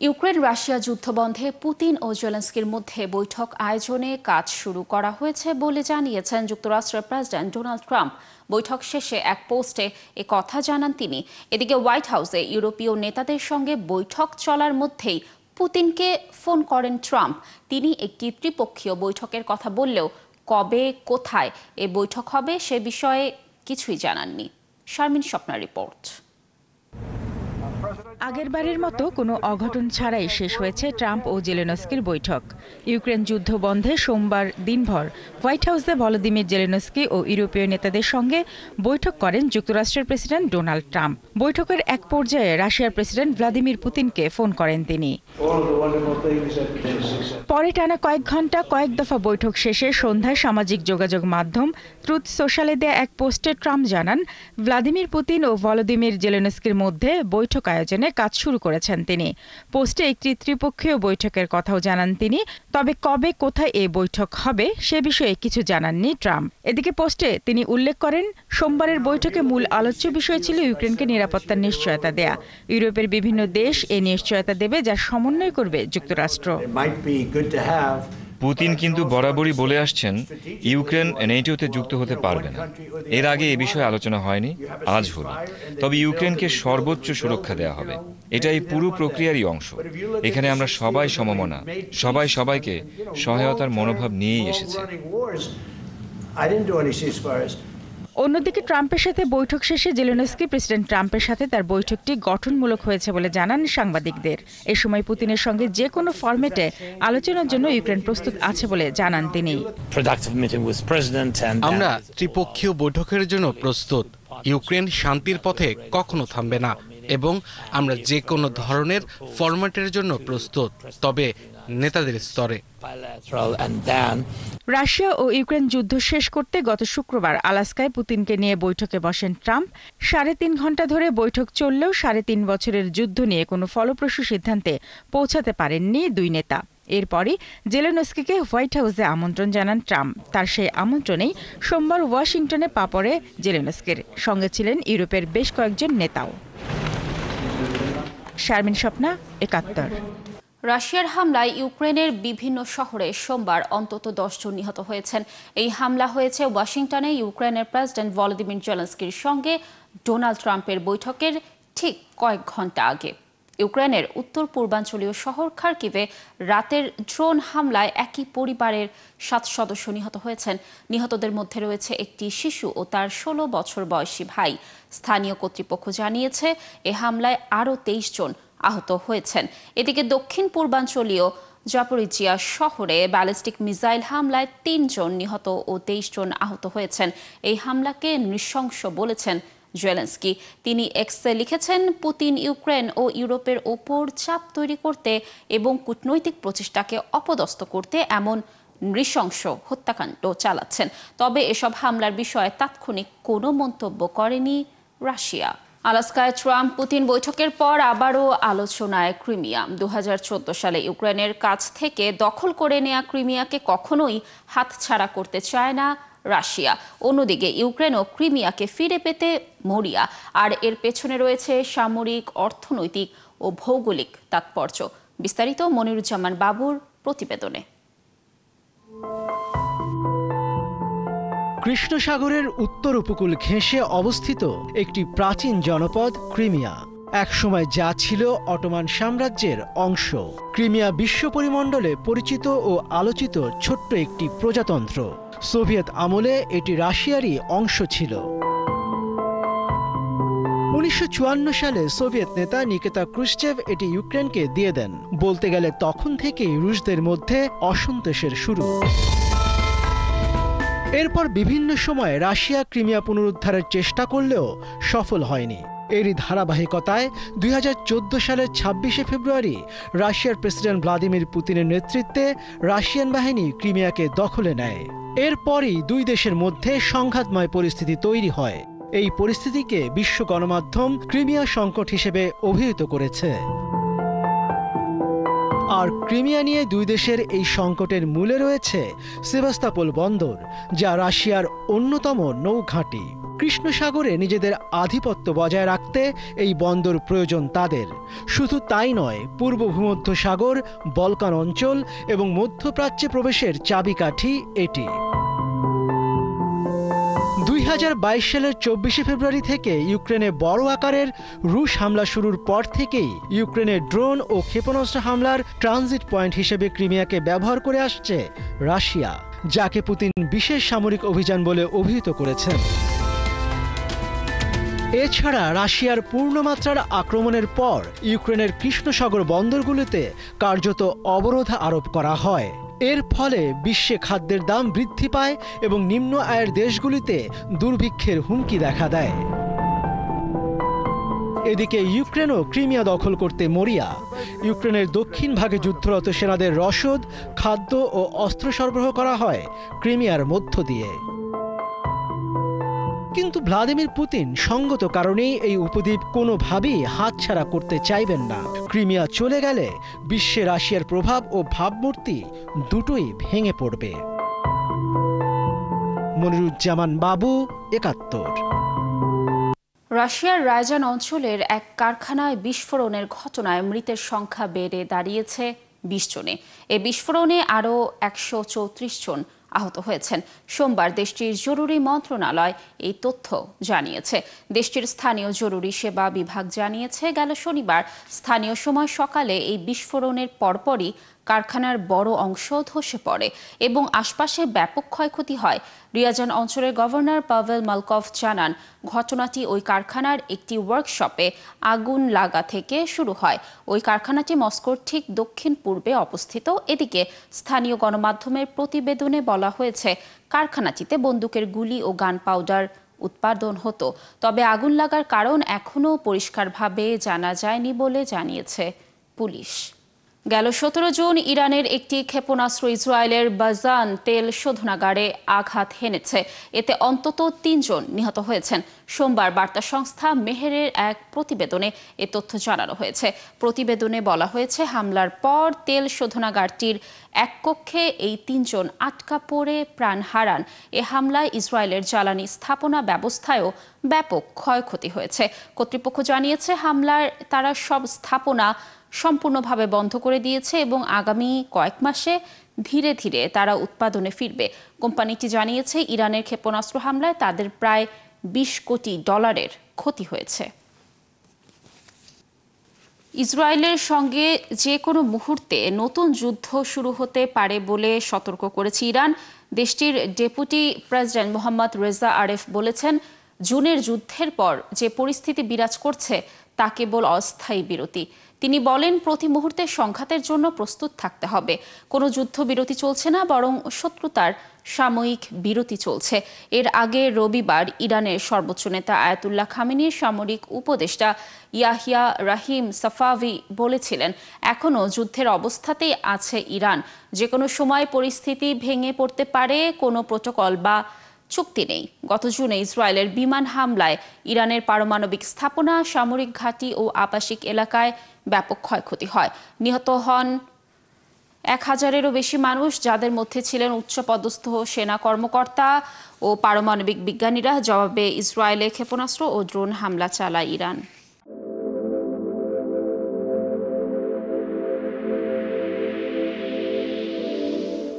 Ukraine Russia যুদ্ধবন্ধে Putin ও জেলেনস্কির মধ্যে বৈঠক আয়োজনে কাজ শুরু করা হয়েছে বলে জানিয়েছেন যুক্তরাষ্ট্রের প্রেসিডেন্ট ডোনাল্ড ট্রাম্প। বৈঠক শেষে এক পোস্টে কথা জানান তিনি। এদিকে হোয়াইট হাউসে ইউরোপীয় নেতাদের সঙ্গে বৈঠক চলার মধ্যেই পুতিনকে ফোন করেন ট্রাম্প। তিনি একটি ত্রিপক্ষীয় বৈঠকের কথা বললেও কবে কোথায় এ বৈঠক হবে সে বিষয়ে কিছুই জানাননি। শারমিন স্বপ্নার রিপোর্ট। আগেরবারের মতো কোনো অঘটন ছাড়াই শেষ হয়েছে ট্রাম্প ও জেলেনস্কির বৈঠক। ইউক্রেন যুদ্ধ বন্ধে সোমবার দিনভর হোয়াইট হাউসে ভলোদিমির জেলেনস্কি ও ইউরোপীয় নেতাদের সঙ্গে বৈঠক করেন যুক্তরাষ্ট্রের প্রেসিডেন্ট ডোনাল্ড ট্রাম্প। বৈঠকের এক পর্যায়ে রাশিয়ার প্রেসিডেন্ট ভ্লাদিমির পুতিনকে ফোন করেন তিনি। পরে টানা কয়েক ঘন্টা কয়েক দফা বৈঠক শেষে সন্ধ্যায় সামাজিক যোগাযোগ মাধ্যম ট্রুথ সোশ্যালে দেয়া এক পোস্টে ট্রাম্প জানান, ভ্লাদিমির পুতিন ও ভলোদিমির জেলেনস্কির মধ্যে বৈঠক আয়োজনে কাজ শুরু করেছেন তিনি। পোস্টে একটি ত্রিপক্ষীয় বৈঠকের কথাও জানান তিনি, তবে কবে কোথায় এই বৈঠক হবে সে বিষয়ে কিছু জানাননি ট্রাম্প। এদিকে পোস্টে তিনি উল্লেখ করেন, সোমবারের বৈঠকে মূল আলোচ্য বিষয় ছিল ইউক্রেনকে নিরাপত্তার নিশ্চয়তা দেয়া। ইউরোপের বিভিন্ন দেশ এই নিশ্চয়তা দেবে, যার সমন্বয় করবে যুক্তরাষ্ট্র। পুতিন কিন্তু বরাবরই বলে আসছেন ইউক্রেন নেটোতে যুক্ত হতে পারবে না। এর আগে এ বিষয়ে আলোচনা হয়নি, আজ হলো। তবে ইউক্রেনকে সর্বোচ্চ সুরক্ষা দেওয়া হবে, এটা এই পুরো প্রক্রিয়ারই অংশ। এখানে আমরা সবাই সমমনা, সবাই সবাইকে সহায়তার মনোভাব নিয়েই এসেছে। অন্যদিকে ট্রাম্পের সাথে বৈঠক শেষে জেলেনস্কি প্রেসিডেন্ট ট্রাম্পের সাথে তার বৈঠকটি গঠনমূলক হয়েছে বলে জানান সাংবাদিকদের। এ সময় পুতিনের সঙ্গে যে কোনো ফরম্যাটে আলোচনার জন্য ইউক্রেন প্রস্তুত আছে বলে জানান তিনি। আমরা ত্রিপক্ষীয় বৈঠকের জন্য প্রস্তুত। ইউক্রেন শান্তির পথে কখনো থামবে না এবং আমরা যে কোনো ধরনের ফরম্যাটের জন্য প্রস্তুত, তবে নেতাদের স্তরে। রাশিয়া ও ইউক্রেন যুদ্ধ শেষ করতে গত শুক্রবার আলাস্কায় পুতিনকে নিয়ে বৈঠকে বসেন ট্রাম্প। 3.5 ঘন্টা ধরে বৈঠক চললেও 3.5 বছরের যুদ্ধ নিয়ে কোনো ফলপ্রসূ সিদ্ধান্তে পৌঁছাতে পারেননি দুই নেতা। এরপরই জেলেনস্কিকে হোয়াইট হাউসে আমন্ত্রণ জানান ট্রাম্প। তার সেই আমন্ত্রণেই সোমবার ওয়াশিংটনে পা পড়ে জেলেনস্কির। সঙ্গে ছিলেন ইউরোপের বেশ কয়েকজন নেতাও। শারমিন স্বপ্না, 71। রাশিয়ার হামলায় ইউক্রেনের বিভিন্ন শহরে সোমবার অন্তত 10 জন নিহত হয়েছেন। এই হামলা হয়েছে ওয়াশিংটনে ইউক্রেনের প্রেসিডেন্ট ভলোদিমির জেলেনস্কির সঙ্গে ডোনাল্ড ট্রাম্পের বৈঠকের ঠিক কয়েক ঘন্টা আগে। ইউক্রেনের উত্তর পূর্বাঞ্চলীয় শহর খার্কিভে রাতের ড্রোন হামলায় একই পরিবারের 7 সদস্য নিহত হয়েছেন। নিহতদের মধ্যে রয়েছে একটি শিশু ও তার 16 বছর বয়সী ভাই। স্থানীয় কর্তৃপক্ষ জানিয়েছে এ হামলায় আরও 23 জন আহত হয়েছেন। এদিকে দক্ষিণ পূর্বাঞ্চলীয় জাপোরিজিয়া শহরে ব্যালিস্টিক মিসাইল হামলায় 3 জন নিহত ও 23 জন আহত হয়েছেন। এই হামলাকে নৃশংস বলেছেন জেলেনস্কি। তিনি এক্সে লিখেছেন, পুতিন ইউক্রেন ও ইউরোপের ওপর চাপ তৈরি করতে এবং কূটনৈতিক প্রচেষ্টাকে অপদস্থ করতে এমন নৃশংস হত্যাকাণ্ড চালাচ্ছেন। তবে এসব হামলার বিষয়ে তাৎক্ষণিক কোনো মন্তব্য করেনি রাশিয়া। আলাস্কায় ট্রাম্প পুতিন বৈঠকের পর আবারও আলোচনায় ক্রিমিয়া। 2014 সালে ইউক্রেনের কাছ থেকে দখল করে নেয়া ক্রিমিয়াকে কখনোই হাতছাড়া করতে চায় না রাশিয়া। অন্যদিকে ইউক্রেনও ক্রিমিয়াকে ফিরে পেতে মরিয়া, আর এর পেছনে রয়েছে সামরিক, অর্থনৈতিক ও ভৌগোলিক তাৎপর্য। বিস্তারিত মনিরুজ্জামান বাবুর প্রতিবেদনে। কৃষ্ণ সাগরের উত্তর উপকূল ঘেঁষে অবস্থিত একটি প্রাচীন জনপদ ক্রিমিয়া। একসময় যা ছিল অটোমান সাম্রাজ্যের অংশ। ক্রিমিয়া বিশ্ব পরিমণ্ডলে পরিচিত ও আলোচিত ছোট্ট একটি প্রজাতন্ত্র। সোভিয়েত আমলে এটি রাশিয়ারই অংশ ছিল। 1954 সালে সোভিয়েত নেতা নিকিতা ক্রুশ্চেভ এটি ইউক্রেনকে দিয়ে দেন। বলতে গেলে তখন থেকেই রুশদের মধ্যে অসন্তোষের শুরু। এরপর বিভিন্ন সময়ে রাশিয়া ক্রিমিয়া পুনরুদ্ধারের চেষ্টা করলেও সফল হয়নি। এরই ধারাবাহিকতায় 2014 সালের 26শে ফেব্রুয়ারি রাশিয়ার প্রেসিডেন্ট ভ্লাদিমির পুতিনের নেতৃত্বে রাশিয়ান বাহিনী ক্রিমিয়াকে দখলে নেয়। এরপরই দুই দেশের মধ্যে সংঘাতময় পরিস্থিতি তৈরি হয়। এই পরিস্থিতিকে বিশ্ব গণমাধ্যম ক্রিমিয়া সংকট হিসেবে অভিহিত করেছে। আর ক্রিমিয়া নিয়ে দুই দেশের এই সংকটের মূলে রয়েছে সেভাস্তোপোল বন্দর, যা রাশিয়ার অন্যতম নৌঘাঁটি। কৃষ্ণ সাগরে নিজেদের আধিপত্য বজায় রাখতে এই বন্দর প্রয়োজন তাদের। শুধু তাই নয়, পূর্ব ভূমধ্য সাগর, বলকান অঞ্চল এবং মধ্যপ্রাচ্যে প্রবেশের চাবিকাঠি এটি। 2022 সালের 24শে ফেব্রুয়ারি থেকে ইউক্রেনে বড় আকারের রুশ হামলা শুরুর পর থেকেই ইউক্রেনের ড্রোন ও ক্ষেপণাস্ত্র হামলার ট্রানজিট পয়েন্ট হিসেবে ক্রিমিয়াকে ব্যবহার করে আসছে রাশিয়া, যাকে পুতিন বিশেষ সামরিক অভিযান বলে অভিহিত করেছেন। এছাড়া রাশিয়ার পূর্ণমাত্রার আক্রমণের পর ইউক্রেনের কৃষ্ণ সাগর বন্দরগুলিতে কার্যত অবরোধ আরোপ করা হয়। এর ফলে বিশ্বে খাদ্যের দাম বৃদ্ধি পায় এবং নিম্ন আয়ের দেশগুলিতে দুর্ভিক্ষের হুমকি দেখা দেয়। এদিকে ইউক্রেনও ক্রিমিয়া দখল করতে মরিয়া। ইউক্রেনের দক্ষিণ ভাগে যুদ্ধরত সেনাদের রসদ, খাদ্য ও অস্ত্র সরবরাহ করা হয় ক্রিমিয়ার মধ্য দিয়ে। কিন্তু ভ্লাদিমির পুতিন সঙ্গত কারণেই এই উপদ্বীপ কোনোভাবেই হাতছাড়া করতে চাইবেন না। ক্রিমিয়া চলে গেলে বিশ্বে রাশিয়ার প্রভাব ও ভাবমূর্তি দুটোই ভেঙে পড়বে। মনিরুজ্জামান বাবু, ৭১। রাশিয়ার রায়জান অঞ্চলের এক কারখানায় বিস্ফোরণের ঘটনায় মৃতের সংখ্যা বেড়ে দাঁড়িয়েছে ২০ জনে। এ বিস্ফোরণে আরও ১৩৪ জন আহত হয়েছেন। সোমবার দেশটির জরুরি মন্ত্রণালয় এই তথ্য জানিয়েছে। দেশটির স্থানীয় জরুরি সেবা বিভাগ জানিয়েছে, গেল শনিবার স্থানীয় সময় সকালে এই বিস্ফোরণের পরপরই কারখানার বড় অংশ ধসে পড়ে এবং আশপাশে ব্যাপক ক্ষয়ক্ষতি হয়। রিয়াজান অঞ্চলের গভর্নর পাভেল মালকভ জানান, ঘটনাটি ওই কারখানার একটি ওয়ার্কশপে আগুন লাগা থেকে শুরু হয়। ওই কারখানাটি মস্কোর ঠিক দক্ষিণ পূর্বে অবস্থিত। এদিকে স্থানীয় গণমাধ্যমের প্রতিবেদনে বলা হয়েছে, কারখানাটিতে বন্দুকের গুলি ও গান পাউডার উৎপাদন হতো। তবে আগুন লাগার কারণ এখনও পরিষ্কারভাবে জানা যায়নি বলে জানিয়েছে পুলিশ। গেল ১৭ জুন ইরানের একটি ক্ষেপণাস্ত্র ইসরায়েলের বাজান তেল শোধনাগারে আঘাত হেনেছে। এতে অন্তত ৩ জন নিহত হয়েছেন। সোমবার বার্তা সংস্থা মেহেরের এক প্রতিবেদনে এ তথ্য জানানো হয়েছে। প্রতিবেদনে বলা হয়েছে, হামলার পর তেল শোধনাগারটির এক কক্ষে এই ৩ জন আটকা পড়ে প্রাণ হারান। এ হামলায় ইসরায়েলের জ্বালানি স্থাপনা ব্যবস্থায়ও ব্যাপক ক্ষয়ক্ষতি হয়েছে। কর্তৃপক্ষ জানিয়েছে, হামলার তারা সব স্থাপনা সম্পূর্ণভাবে বন্ধ করে দিয়েছে এবং আগামী কয়েক মাসে ধীরে ধীরে তারা উৎপাদনে ফিরবে। কোম্পানিটি জানিয়েছে, ইরানের ক্ষেপণাস্ত্র হামলায় তাদের প্রায় $20 কোটি ক্ষতি হয়েছে। ইসরায়েলের সঙ্গে যে কোনো মুহূর্তে নতুন যুদ্ধ শুরু হতে পারে বলে সতর্ক করেছে ইরান। দেশটির ডেপুটি প্রেসিডেন্ট মোহাম্মদ রেজা আরেফ বলেছেন, জুনের যুদ্ধের পর যে পরিস্থিতি বিরাজ করছে তা কেবল অস্থায়ী বিরতি। তিনি বলেন, প্রতি মুহূর্তে সংঘাতের জন্য প্রস্তুত থাকতে হবে। কোনো যুদ্ধবিরতি চলছে না, বরং শত্রুতার সাময়িক বিরতি চলছে। এর আগে রবিবার ইরানের সর্বোচ্চ নেতা আয়াতুল্লাহ খামেনির সামরিক উপদেষ্টা ইয়াহিয়া রাহিম সাফাভি বলেছিলেন, এখনও যুদ্ধের অবস্থাতেই আছে ইরান। যে কোনো সময় পরিস্থিতি ভেঙে পড়তে পারে, কোনো প্রোটোকল বা চুক্তি নেই। গত জুনে ইসরায়েলের বিমান হামলায় ইরানের পারমাণবিক স্থাপনা, সামরিক ঘাঁটি ও আবাসিক এলাকায় ব্যাপক ক্ষয়ক্ষতি হয়। নিহত হন ১,০০০-এরও বেশি মানুষ, যাদের মধ্যে ছিলেন উচ্চপদস্থ সেনা কর্মকর্তা ও পারমাণবিক বিজ্ঞানীরা। জবাবে ইসরায়েলে ক্ষেপণাস্ত্র ও ড্রোন হামলা চালায় ইরান।